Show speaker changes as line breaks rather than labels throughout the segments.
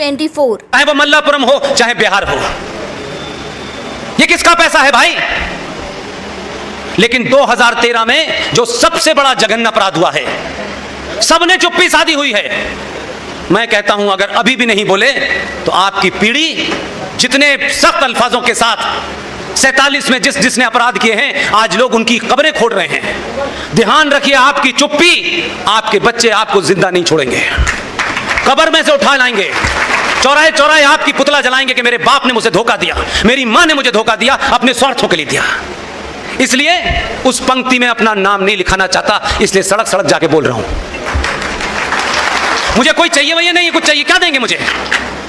24।
चाहे वो मल्लापुरम हो चाहे बिहार हो, ये किसका पैसा है भाई? लेकिन 2013 में जो सबसे बड़ा जघन्य अपराध हुआ है, सबने चुप्पी साधी हुई है। मैं कहता हूं अगर अभी भी नहीं बोले तो आपकी पीढ़ी जितने सख्त अल्फाजों के साथ 47 में जिसने अपराध किए हैं, आज लोग उनकी कब्रें खोद रहे हैं। ध्यान रखिए, आपकी चुप्पी आपके बच्चे आपको जिंदा नहीं छोड़ेंगे, कब्र में से उठा लाएंगे, चौराहे चौराहे आपकी पुतला जलाएंगे कि मेरे बाप ने मुझे धोखा दिया, मेरी मां ने मुझे धोखा दिया, अपने स्वार्थों के लिए दिया। इसलिए उस पंक्ति में अपना नाम नहीं लिखाना चाहता, इसलिए सड़क सड़क जाके बोल रहा हूं। मुझे कोई चाहिए वही नहीं, कुछ चाहिए क्या देंगे मुझे?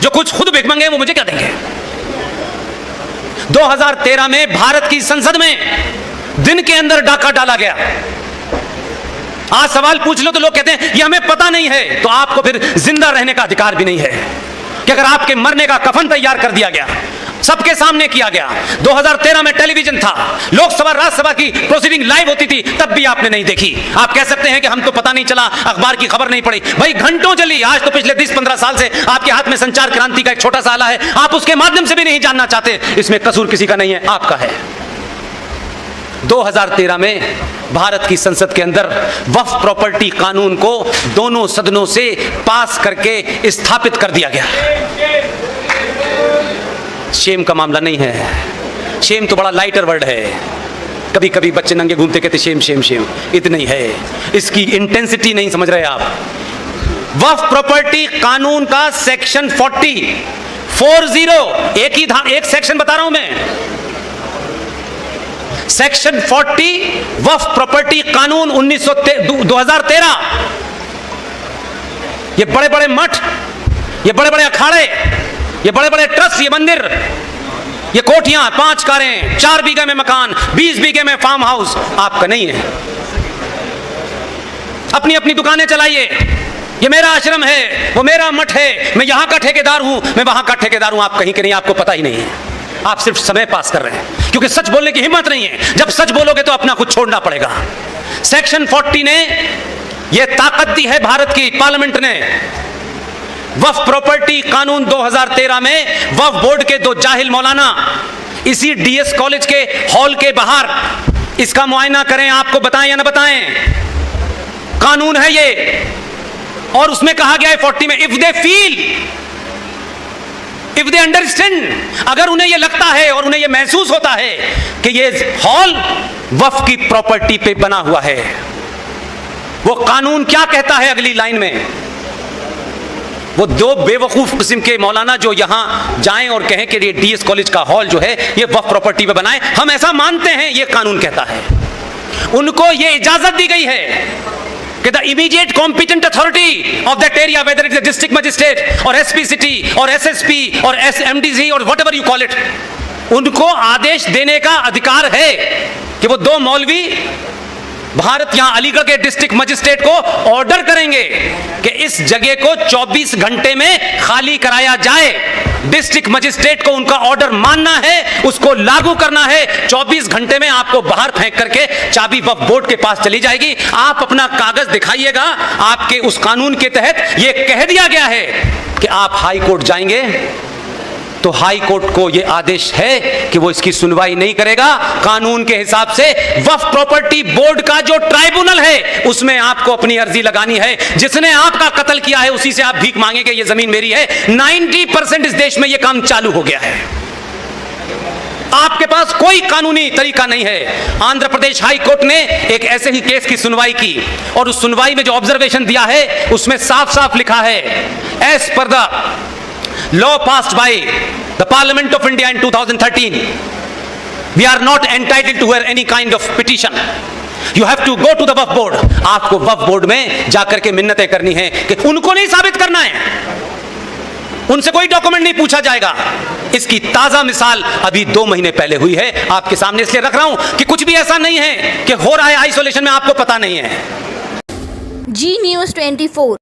जो कुछ खुद भिख मांगे वो मुझे क्या देंगे? 2013 में भारत की संसद में दिन के अंदर डाका डाला गया। आज सवाल पूछ लो तो लोग कहते हैं ये हमें पता नहीं है, तो आपको फिर जिंदा रहने का अधिकार भी नहीं है कि अगर आपके मरने का कफन तैयार कर दिया गया, सबके सामने किया गया। 2013 में टेलीविजन था, लोकसभा राज्यसभा की प्रोसीडिंग लाइव होती थी, तब भी आपने नहीं देखी। आप कह सकते हैं कि हम तो पता नहीं चला, अखबार की खबर नहीं पड़ी। भाई घंटों चली। आज तो पिछले 10-15 साल से आपके हाथ में संचार क्रांति का एक छोटा सा आला है, आप उसके माध्यम से भी नहीं जानना चाहते। इसमें कसूर किसी का नहीं है, आपका है। 2013 में भारत की संसद के अंदर वक्फ प्रॉपर्टी कानून को दोनों सदनों से पास करके स्थापित कर दिया गया। शेम का मामला नहीं है, शेम तो बड़ा लाइटर वर्ड है। कभी कभी बच्चे नंगे घूमते कहते शेम शेम शेम, इतना ही है, इसकी इंटेंसिटी नहीं समझ रहे आप। वक्फ प्रॉपर्टी कानून का सेक्शन 40 एक सेक्शन बता रहा हूं मैं, सेक्शन 40 वक्फ प्रॉपर्टी कानून 2013। ये बड़े बड़े मठ, ये बड़े बड़े अखाड़े, ये बड़े बड़े ट्रस्ट, ये मंदिर, ये कोठियां, 5 कारें, 4 बीघे में मकान, 20 बीघे में फार्म हाउस आपका नहीं है। अपनी अपनी दुकानें चलाइए, ये मेरा आश्रम है, वो मेरा मठ है, मैं यहां का ठेकेदार हूं, मैं वहां का ठेकेदार हूं। आप कहीं के नहीं, आपको पता ही नहीं है, आप सिर्फ समय पास कर रहे हैं, क्योंकि सच बोलने की हिम्मत नहीं है। जब सच बोलोगे तो अपना कुछ छोड़ना पड़ेगा। सेक्शन 40 ने यह ताकत दी है भारत की पार्लियामेंट ने। वक्फ प्रॉपर्टी कानून 2013 में वक्फ बोर्ड के 2 जाहिल मौलाना इसी डीएस कॉलेज के हॉल के बाहर इसका मुआयना करें, आपको बताएं या ना बताएं, कानून है ये। और उसमें कहा गया है 40 में, if they feel, if they understand, अगर उन्हें यह लगता है और उन्हें यह महसूस होता है कि यह हॉल वक्फ की प्रॉपर्टी पे बना हुआ है। वो कानून क्या कहता है अगली लाइन में? वो 2 बेवकूफ किस्म के मौलाना जो यहां जाएं और कहें कि ये डीएस कॉलेज का हॉल जो है ये वक्फ प्रॉपर्टी पे बनाए, हम ऐसा मानते हैं, ये कानून कहता है। उनको ये इजाजत दी गई है कि the immediate competent authority of that area, whether it is district magistrate और एसपी सिटी और एसएसपी और एमडीसी और व्हाटएवर यू कॉल इट, उनको आदेश देने का अधिकार है कि वो 2 मौलवी भारत यहां अलीगढ़ के डिस्ट्रिक्ट मजिस्ट्रेट को ऑर्डर करेंगे कि इस जगह को 24 घंटे में खाली कराया जाए। डिस्ट्रिक्ट मजिस्ट्रेट को उनका ऑर्डर मानना है, उसको लागू करना है। 24 घंटे में आपको बाहर फेंक करके चाबी वक्फ बोर्ड के पास चली जाएगी। आप अपना कागज दिखाइएगा। आपके उस कानून के तहत यह कह दिया गया है कि आप हाई कोर्ट जाएंगे तो हाई कोर्ट को यह आदेश है कि वो इसकी सुनवाई नहीं करेगा। कानून के हिसाब से वक्फ प्रॉपर्टी बोर्ड का जो ट्राइब्यूनल है उसमें आपको अपनी अर्जी लगानी है। जिसने आपका कत्ल किया है उसी से आप भीख मांगेंगे ये जमीन मेरी है। 90% इस देश में यह काम चालू हो गया है। आपके पास कोई कानूनी तरीका नहीं है। आंध्र प्रदेश हाई कोर्ट ने एक ऐसे ही केस की सुनवाई की और उस सुनवाई में जो ऑब्जर्वेशन दिया है उसमें साफ साफ लिखा है, एज पर the law passed by the Parliament of India in 2013, we are not entitled to hear any kind of petition. You have to go to the Waqf board. आपको वक्फ बोर्ड में जाकर के मिन्नतें करनी है कि उनको नहीं साबित करना है, उनसे कोई डॉक्यूमेंट नहीं पूछा जाएगा। इसकी ताजा मिसाल अभी 2 महीने पहले हुई है, आपके सामने इसलिए रख रहा हूं कि कुछ भी ऐसा नहीं है कि हो रहा है आइसोलेशन में आपको पता नहीं है।
जी न्यूज़ 24।